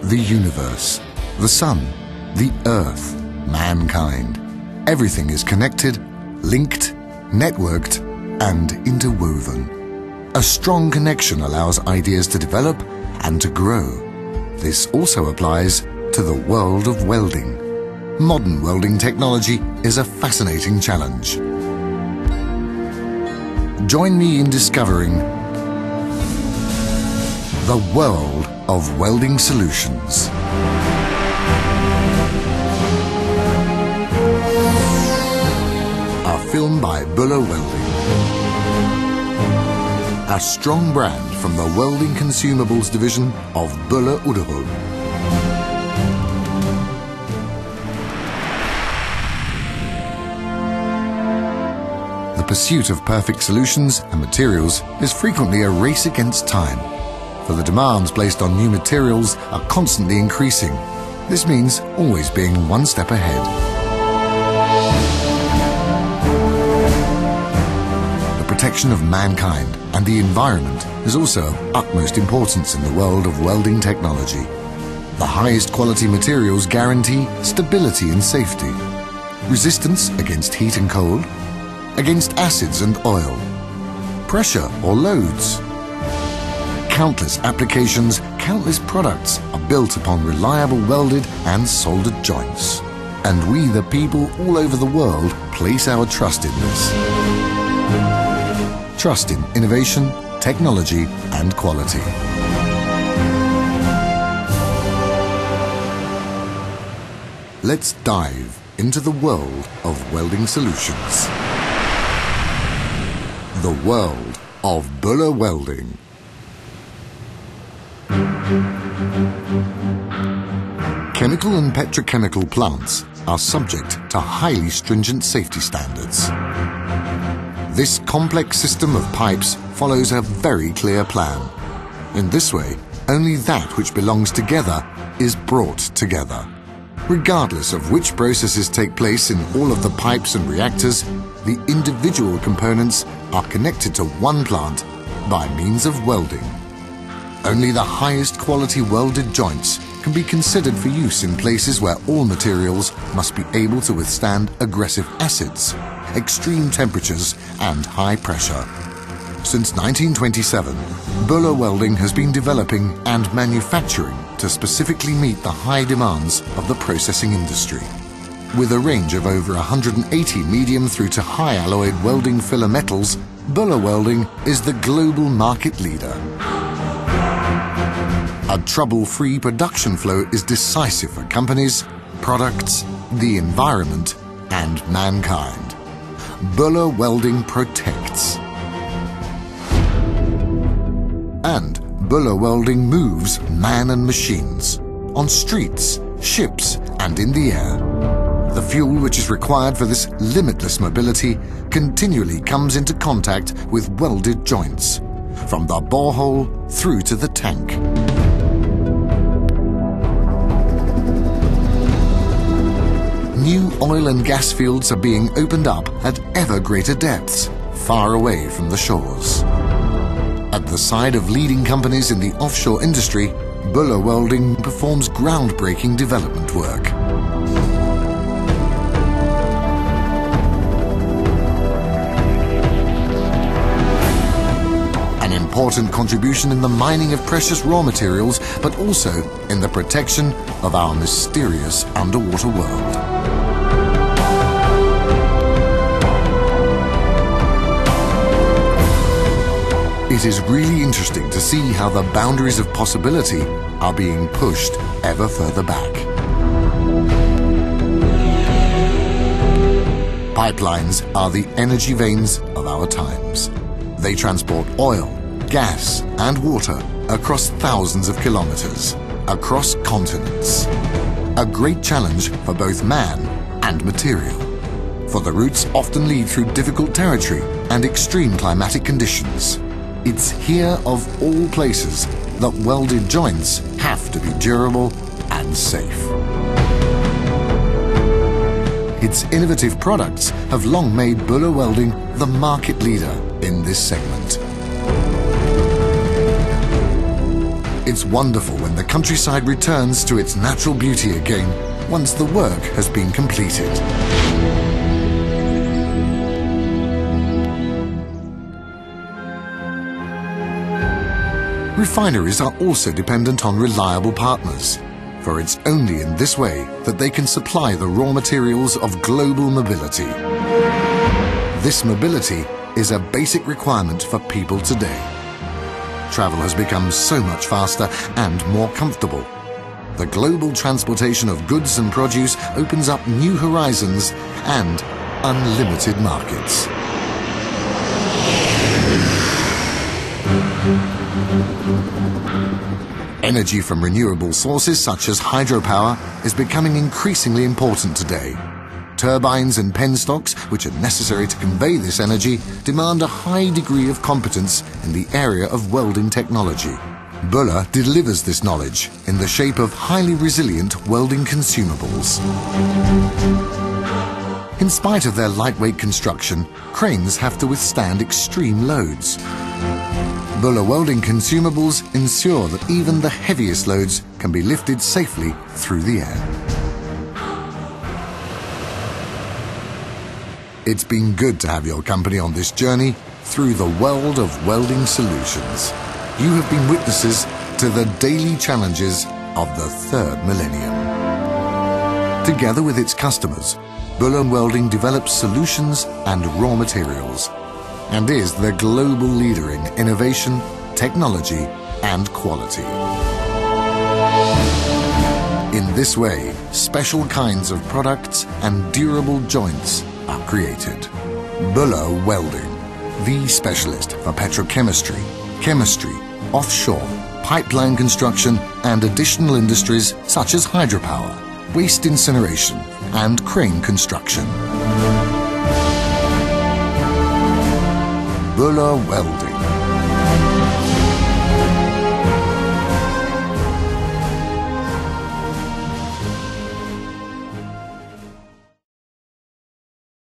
the universe, the sun, the earth, mankind. Everything is connected, linked, networked, and interwoven. A strong connection allows ideas to develop and to grow. This also applies to the world of welding. Modern welding technology is a fascinating challenge. Join me in discovering the world of welding solutions. A film by Böhler Welding. A strong brand from the Welding Consumables division of Böhler Welding. The pursuit of perfect solutions and materials is frequently a race against time, for the demands placed on new materials are constantly increasing. This means always being one step ahead. The protection of mankind and the environment is also of utmost importance in the world of welding technology. The highest quality materials guarantee stability and safety, resistance against heat and cold, against acids and oil, pressure or loads. Countless applications, countless products are built upon reliable welded and soldered joints. And we, the people all over the world, place our trust in this. Trust in innovation, technology and quality. Let's dive into the world of welding solutions. The world of Böhler Welding. Chemical and petrochemical plants are subject to highly stringent safety standards. This complex system of pipes follows a very clear plan. In this way, only that which belongs together is brought together. Regardless of which processes take place in all of the pipes and reactors, the individual components are connected to one plant by means of welding. Only the highest quality welded joints can be considered for use in places where all materials must be able to withstand aggressive acids, extreme temperatures and high pressure. Since 1927, Böhler Welding has been developing and manufacturing to specifically meet the high demands of the processing industry. With a range of over 180 medium through to high alloyed welding filler metals, Böhler Welding is the global market leader. A trouble-free production flow is decisive for companies, products, the environment, and mankind. Böhler Welding protects. And Böhler Welding moves man and machines on streets, ships, and in the air. The fuel which is required for this limitless mobility continually comes into contact with welded joints, from the borehole through to the tank. New oil and gas fields are being opened up at ever greater depths, far away from the shores. At the side of leading companies in the offshore industry, Böhler Welding performs groundbreaking development work. An important contribution in the mining of precious raw materials, but also in the protection of our mysterious underwater world. It is really interesting to see how the boundaries of possibility are being pushed ever further back. Pipelines are the energy veins of our times. They transport oil, gas, and water across thousands of kilometers, across continents. A great challenge for both man and material, for the routes often lead through difficult territory and extreme climatic conditions. It's here of all places that welded joints have to be durable and safe. Its innovative products have long made Böhler Welding the market leader in this segment. It's wonderful when the countryside returns to its natural beauty again once the work has been completed. Refineries are also dependent on reliable partners, for it's only in this way that they can supply the raw materials of global mobility. This mobility is a basic requirement for people today. Travel has become so much faster and more comfortable. The global transportation of goods and produce opens up new horizons and unlimited markets. Energy from renewable sources such as hydropower is becoming increasingly important today. Turbines and penstocks, which are necessary to convey this energy, demand a high degree of competence in the area of welding technology. Böhler delivers this knowledge in the shape of highly resilient welding consumables. In spite of their lightweight construction, cranes have to withstand extreme loads. Böhler welding consumables ensure that even the heaviest loads can be lifted safely through the air. It's been good to have your company on this journey through the world of welding solutions. You have been witnesses to the daily challenges of the third millennium. Together with its customers, Böhler Welding develops solutions and raw materials and is the global leader in innovation, technology and quality. In this way, special kinds of products and durable joints are created. Böhler Welding, the specialist for petrochemistry, chemistry, offshore, pipeline construction and additional industries such as hydropower, waste incineration and crane construction. Böhler Welding.